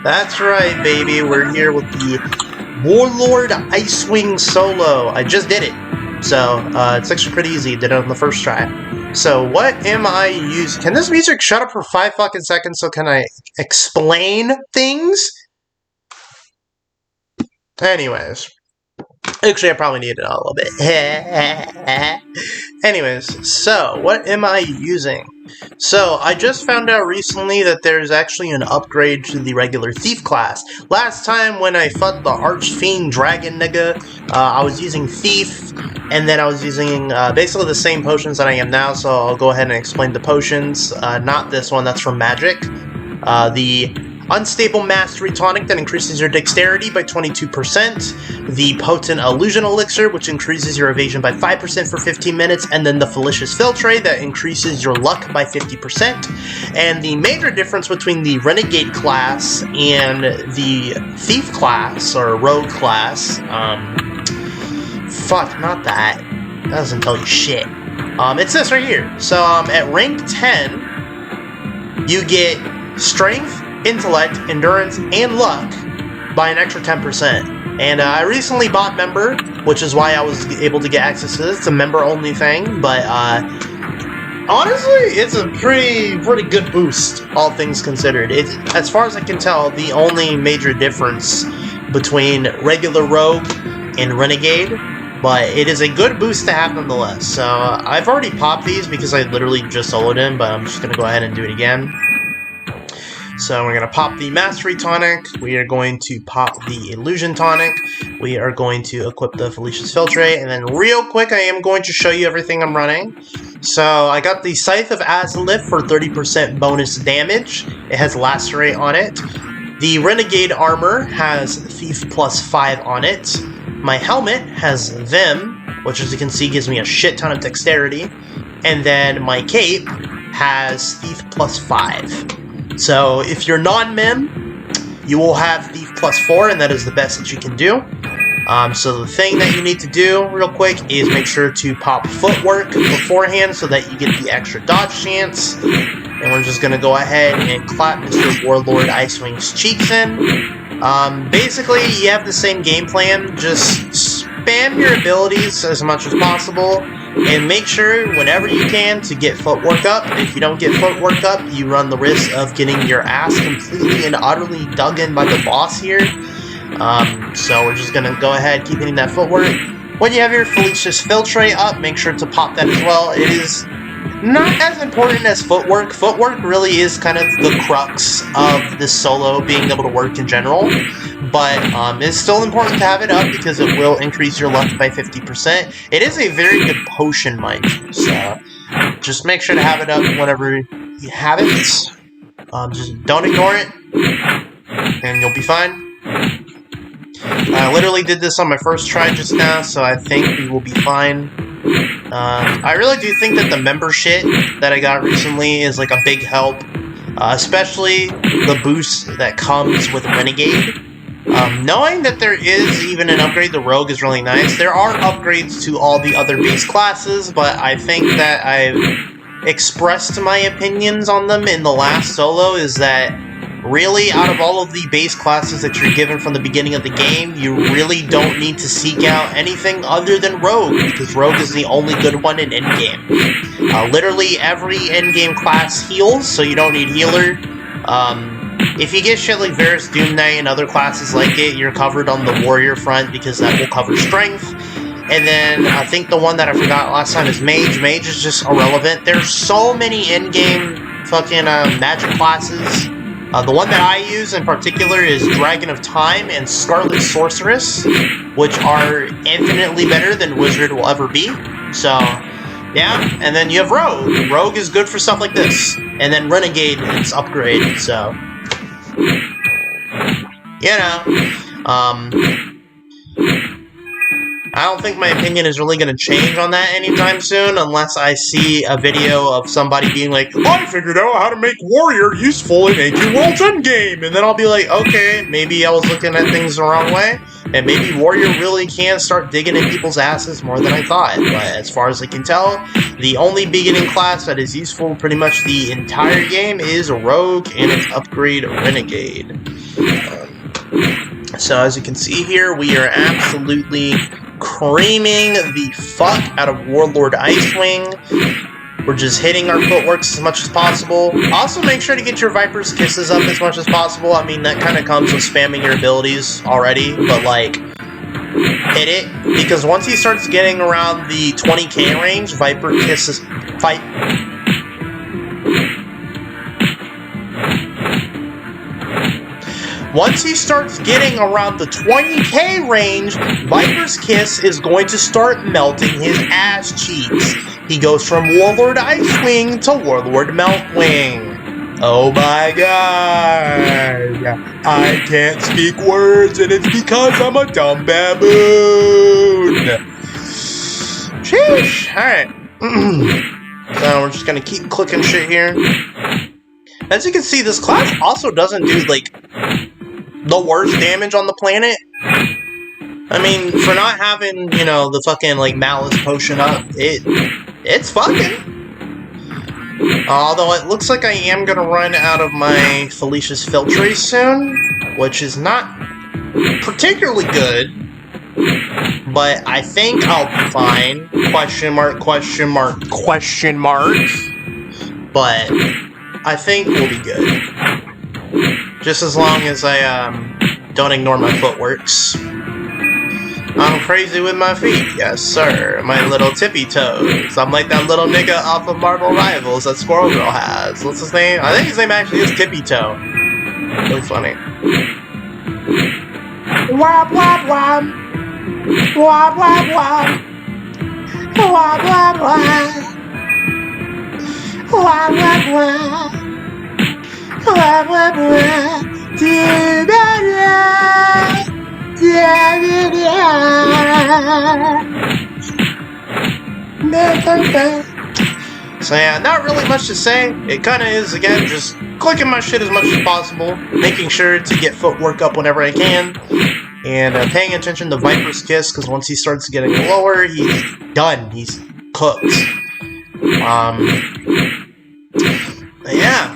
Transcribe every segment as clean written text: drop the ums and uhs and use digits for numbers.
That's right, baby. We're here with the Warlord Icewing solo. I just did it. So, it's actually pretty easy. Did it on the first try. So, what am I using? Can this music shut up for 5 fucking seconds so can I explain things? Anyways. Actually, I probably need it a little bit. Anyways, so, what am I using? So, I just found out recently that there's actually an upgrade to the regular Thief class. Last time when I fought the Archfiend Dragon nigga, I was using Thief, and then I was using basically the same potions that I am now, so I'll go ahead and explain the potions. Not this one, that's from Magic. The Unstable Mastery Tonic that increases your dexterity by 22%, the Potent Elusion Elixir, which increases your evasion by 5% for 15 minutes, and then the Felicitous Philtre that increases your luck by 50%. And the major difference between the Renegade class and the Thief class, or Rogue class, fuck, not that. That doesn't tell you shit. It's this right here. So, at rank 10, you get Strength, Intellect, Endurance, and Luck by an extra 10%. And I recently bought Member, which is why I was able to get access to this. It's a member-only thing, but honestly, it's a pretty good boost, all things considered. As far as I can tell, the only major difference between regular Rogue and Renegade, but it is a good boost to have nonetheless. So I've already popped these because I literally just soloed him, but I'm just going to go ahead and do it again. So we're going to pop the Mastery Tonic, we are going to pop the Elusion Tonic, we are going to equip the Felicitous Philtre, and then real quick I am going to show you everything I'm running. So I got the Scythe of Azalith for 30% bonus damage. It has Lacerate on it. The Renegade armor has Thief plus 5 on it. My helmet has Vim, which as you can see gives me a shit ton of dexterity. And then my cape has Thief plus 5. So, if you're non-mem, you will have Thief plus 4, and that is the best that you can do. So the thing that you need to do, real quick, is make sure to pop Footwork beforehand so that you get the extra dodge chance. And we're just going to go ahead and clap Mr. Warlord Icewing's cheeks in. Basically, you have the same game plan, just spam your abilities as much as possible. And make sure, whenever you can, to get Footwork up. If you don't get Footwork up, you run the risk of getting your ass completely and utterly dug in by the boss here. So we're just going to go ahead, keep hitting that Footwork. When you have your Felicitous Philtre up, make sure to pop that as well. It is not as important as Footwork. Footwork really is kind of the crux of this solo being able to work in general. But it's still important to have it up because it will increase your luck by 50%. It is a very good potion, mind you, so just make sure to have it up whenever you have it. Just don't ignore it, and you'll be fine. I literally did this on my first try just now, so I think we will be fine. I really do think that the member shit that I got recently is like a big help, especially the boost that comes with Renegade. Knowing that there is even an upgrade to Rogue is really nice. There are upgrades to all the other base classes, but I think that I've expressed my opinions on them in the last solo is that really, out of all of the base classes that you're given from the beginning of the game, you really don't need to seek out anything other than Rogue, because Rogue is the only good one in endgame. Literally every endgame class heals, so you don't need healer. If you get shit like Varus Doom Knight and other classes like it, you're covered on the warrior front because that will cover strength. And then I think the one that I forgot last time is Mage. Mage is just irrelevant. There's so many endgame fucking magic classes. The one that I use in particular is Dragon of Time and Scarlet Sorceress, which are infinitely better than Wizard will ever be. So, yeah. And then you have Rogue. Rogue is good for stuff like this. And then Renegade is upgraded, so you know, I don't think my opinion is really going to change on that anytime soon, unless I see a video of somebody being like, I figured out how to make Warrior useful in AQWorlds Endgame, and then I'll be like, okay, maybe I was looking at things the wrong way, and maybe Warrior really can start digging in people's asses more than I thought, but as far as I can tell, the only beginning class that is useful pretty much the entire game is Rogue, and its upgrade Renegade. So as you can see here, we are absolutely creaming the fuck out of Warlord Icewing. We're just hitting our footworks as much as possible. Also, make sure to get your Viper's Kisses up as much as possible. I mean, that kind of comes with spamming your abilities already, but like, hit it, because once he starts getting around the 20k range, Viper Kisses fight. Once he starts getting around the 20k range, Viper's Kiss is going to start melting his ass cheeks. He goes from Warlord Icewing to Warlord Meltwing. Oh my god! I can't speak words, and it's because I'm a dumb baboon! Sheesh! Alright. So we're just gonna keep clicking shit here. As you can see, this class also doesn't do, like, the worst damage on the planet. I mean, for not having, you know, the fucking, like, Malice potion up, it's fucking. Although it looks like I am gonna run out of my Felicitous Philtre soon, which is not particularly good, but I think I'll be fine. Question mark, question mark, question mark. But I think we'll be good. Just as long as I don't ignore my footworks. I'm crazy with my feet, yes sir. My little tippy toes. I'm like that little nigga off of Marvel Rivals that Squirrel Girl has. What's his name? I think his name actually is Tippy Toe. Really funny. Wop wop wop. Wop wop wop. Wop wop wop. Wop wop wop. Wop wop wop. So yeah, not really much to say. It kind of is, again, just clicking my shit as much as possible, making sure to get footwork up whenever I can, and paying attention to Viper's Kiss, because once he starts getting lower, he's done. He's cooked. Yeah.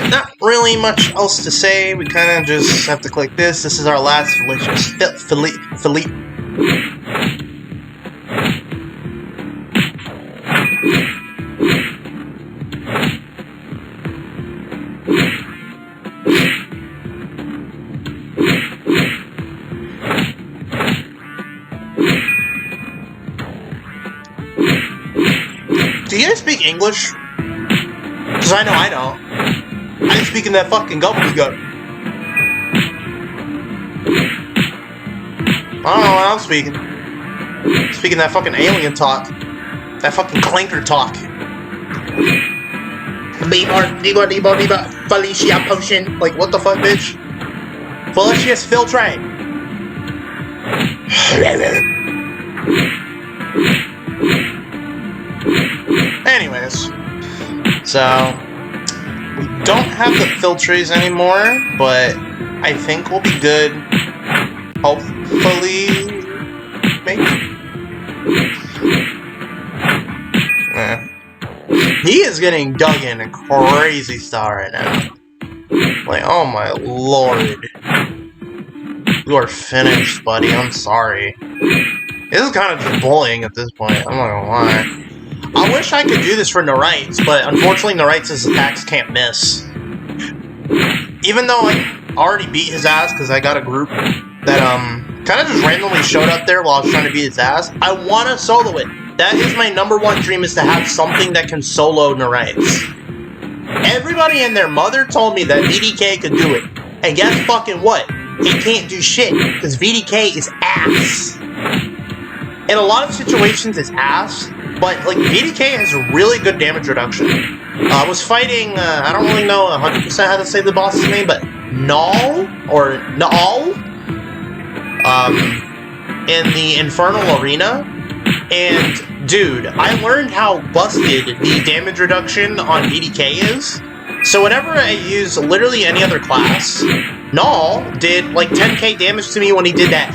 Not really much else to say. We kind of just have to click this. This is our last Felicitous Philtre. Do you guys speak English? Because I know I don't. I'm speaking that fucking gobbledygook. I don't know what I'm speaking. Speaking that fucking alien talk. That fucking clanker talk. Debo, Felicia potion. Like, what the fuck, bitch? Felicitous Philtre. Anyways. So, we don't have the Philtres anymore, but I think we'll be good. Hopefully, maybe. He is getting dug in a crazy style right now. Like, oh my lord. You are finished, buddy. I'm sorry. This is kind of just bullying at this point. I'm not gonna lie. I wish I could do this for Narites, but unfortunately Narites' attacks can't miss. Even though I already beat his ass because I got a group that kind of just randomly showed up there while I was trying to beat his ass, I want to solo it. That is my #1 dream, is to have something that can solo Narites. Everybody and their mother told me that VDK could do it. And guess fucking what? It can't do shit, because VDK is ass. In a lot of situations it's ass, but like VDK has a really good damage reduction. I was fighting, I don't really know 100% how to say the boss's name, but Null, or Null, in the Infernal Arena, and dude, I learned how busted the damage reduction on VDK is. So whenever I use literally any other class, Null did like 10k damage to me when he did that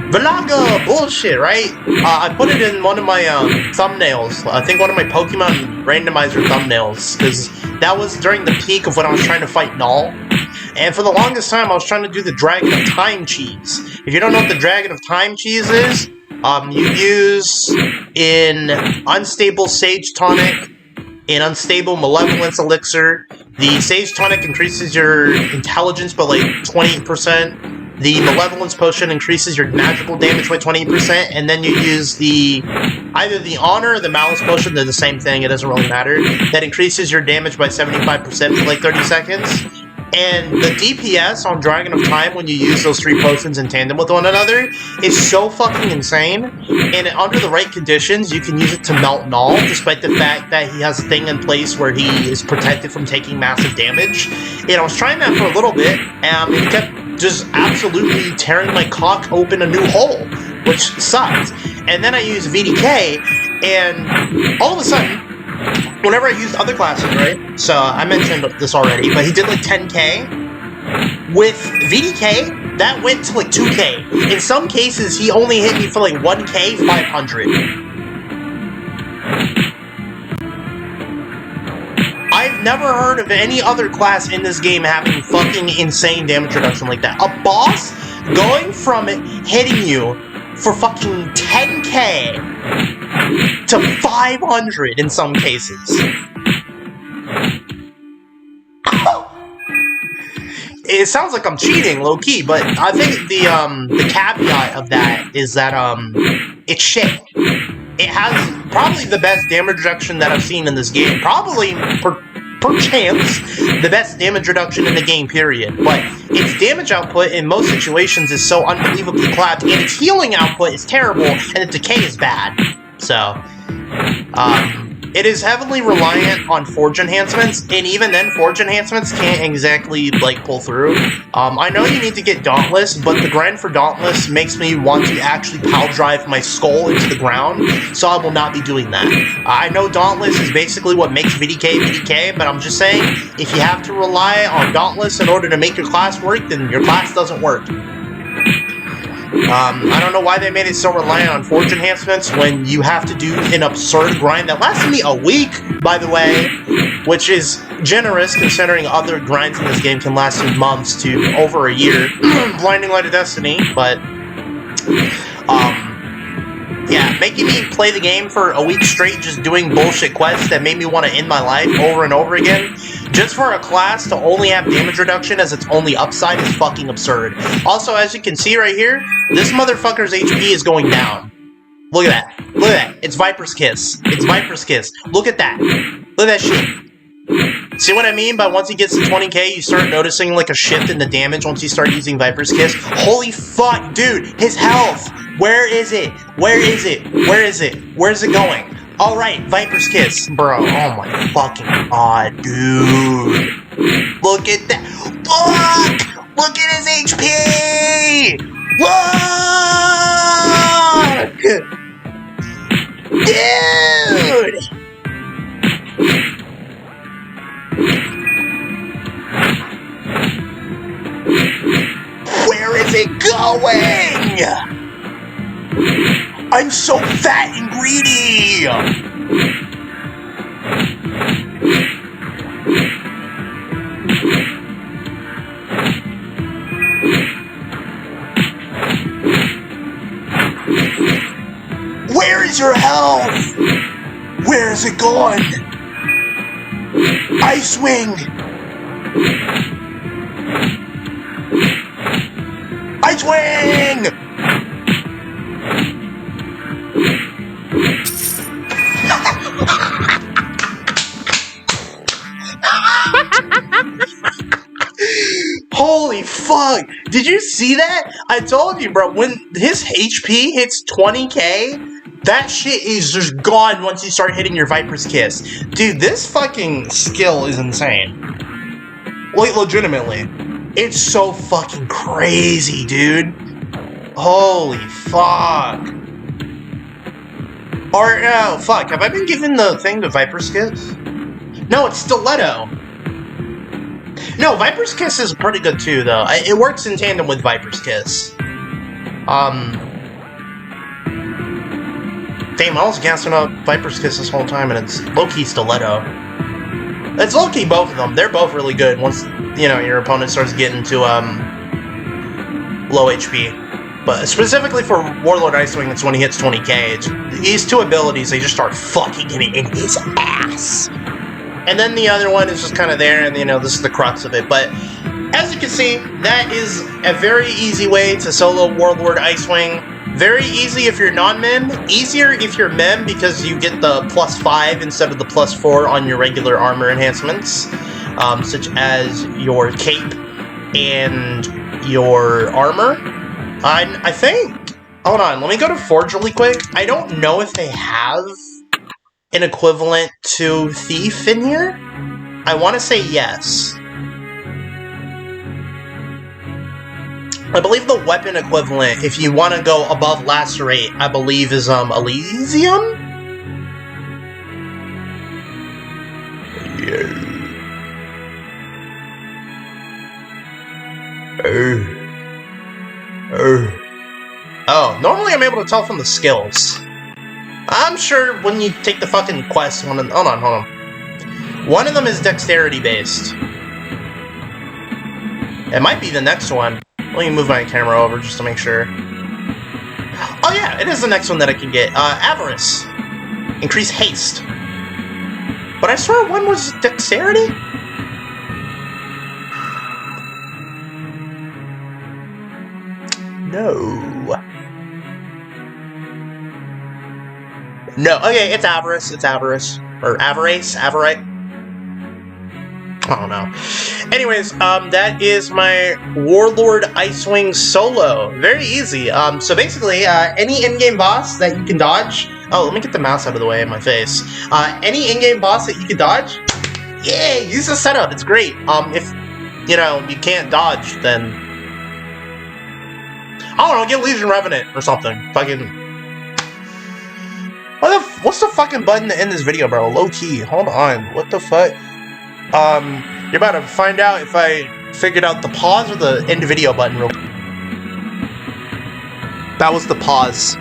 Valaga bullshit, right? I put it in one of my thumbnails. I think one of my Pokemon randomizer thumbnails, because that was during the peak of when I was trying to fight Null. And for the longest time, I was trying to do the Dragon of Time cheese. If you don't know what the Dragon of Time cheese is, you use in Unstable Sage Tonic, in Unstable Malevolence Elixir. The Sage Tonic increases your intelligence by like 20%. The Malevolence Potion increases your magical damage by 20%, and then you use either the Honor or the Malice Potion, they're the same thing, it doesn't really matter, that increases your damage by 75% for like 30 seconds. And the DPS on Dragon of Time when you use those 3 potions in tandem with one another is so fucking insane. And under the right conditions, you can use it to melt Null, despite the fact that he has a thing in place where he is protected from taking massive damage. And I was trying that for a little bit, and he kept just absolutely tearing my cock open a new hole, which sucked. And then I used VDK, and all of a sudden, whenever I used other classes, right? So I mentioned this already, but he did like 10k. With VDK, that went to like 2k. In some cases, he only hit me for like 1k 500. I've never heard of any other class in this game having fucking insane damage reduction like that. A boss going from hitting you for fucking 10k to 500 in some cases. It sounds like I'm cheating, low-key, but I think the caveat of that is that, it's shit. It has probably the best damage reduction that I've seen in this game. Probably, per chance, the best damage reduction in the game, period. But its damage output in most situations is so unbelievably clapped, and its healing output is terrible, and its decay is bad. So, it is heavily reliant on Forge Enhancements, and even then, Forge Enhancements can't exactly, like, pull through. I know you need to get Dauntless, but the grind for Dauntless makes me want to actually pile drive my skull into the ground, so I will not be doing that. I know Dauntless is basically what makes VDK, but I'm just saying, if you have to rely on Dauntless in order to make your class work, then your class doesn't work. I don't know why they made it so reliant on Forge Enhancements when you have to do an absurd grind that lasted me a week, by the way, which is generous considering other grinds in this game can last you months to over a year. Blinding Light of Destiny, but, yeah, making me play the game for a week straight just doing bullshit quests that made me want to end my life over and over again, just for a class to only have damage reduction as its only upside is fucking absurd. Also, as you can see right here, this motherfucker's HP is going down. Look at that. Look at that. It's Viper's Kiss. It's Viper's Kiss. Look at that. Look at that shit. See what I mean by once he gets to 20k, you start noticing like a shift in the damage once you start using Viper's Kiss? Holy fuck, dude, his health! Where is it? Where is it? Where is it? Where's it going? Alright, Viper's Kiss. Bro, oh my fucking god, dude. Look at that. Fuck! Look at his HP! Look! Dude! Where is it going? I'm so fat and greedy! Where is your health? Where is it going? Icewing! Icewing! Holy fuck! Did you see that? I told you, bro, when his HP hits 20k, that shit is just gone once you start hitting your Viper's Kiss. Dude, this fucking skill is insane. Like, legitimately. It's so fucking crazy, dude. Holy fuck. Or, no, fuck, have I been given the thing to Viper's Kiss? No, it's Stiletto. No, Viper's Kiss is pretty good too, though. It works in tandem with Viper's Kiss. Damn, I was gassing up Viper's Kiss this whole time, and it's low-key Stiletto. It's low-key both of them. They're both really good once, you know, your opponent starts getting to, low HP. But specifically for Warlord Icewing, it's when he hits 20k. These two abilities, they just start fucking getting in his ass. And then the other one is just kind of there, and, you know, this is the crux of it. But as you can see, that is a very easy way to solo Warlord Icewing. Very easy if you're non-mem, easier if you're mem because you get the +5 instead of the +4 on your regular armor enhancements, such as your cape and your armor. I think, hold on, let me go to Forge really quick. I don't know if they have an equivalent to Thief in here. I want to say yes. I believe the weapon equivalent, if you want to go above Lacerate, I believe is, Elysium? Yeah. Oh, normally I'm able to tell from the skills. I'm sure when you take the fucking quest, hold on. One of them is dexterity based. It might be the next one. Let me move my camera over just to make sure. Oh yeah, it is the next one that I can get. Avarice. Increase haste. But I swear one was dexterity? No. No, okay, it's Avarice. It's Avarice. Or Avarice? Avarite? I don't know. Anyways, that is my Warlord Icewing solo. Very easy. So basically, any in-game boss that you can dodge... Oh, let me get the mouse out of the way of my face. Any in-game boss that you can dodge, yeah, use the setup. It's great. If, you know, you can't dodge, then... I don't know, get Legion Revenant or something. Fucking... What's the fucking button to end this video, bro? Low-key. Hold on. What the fuck? You're about to find out if I figured out the pause or the end video button real quick. That was the pause.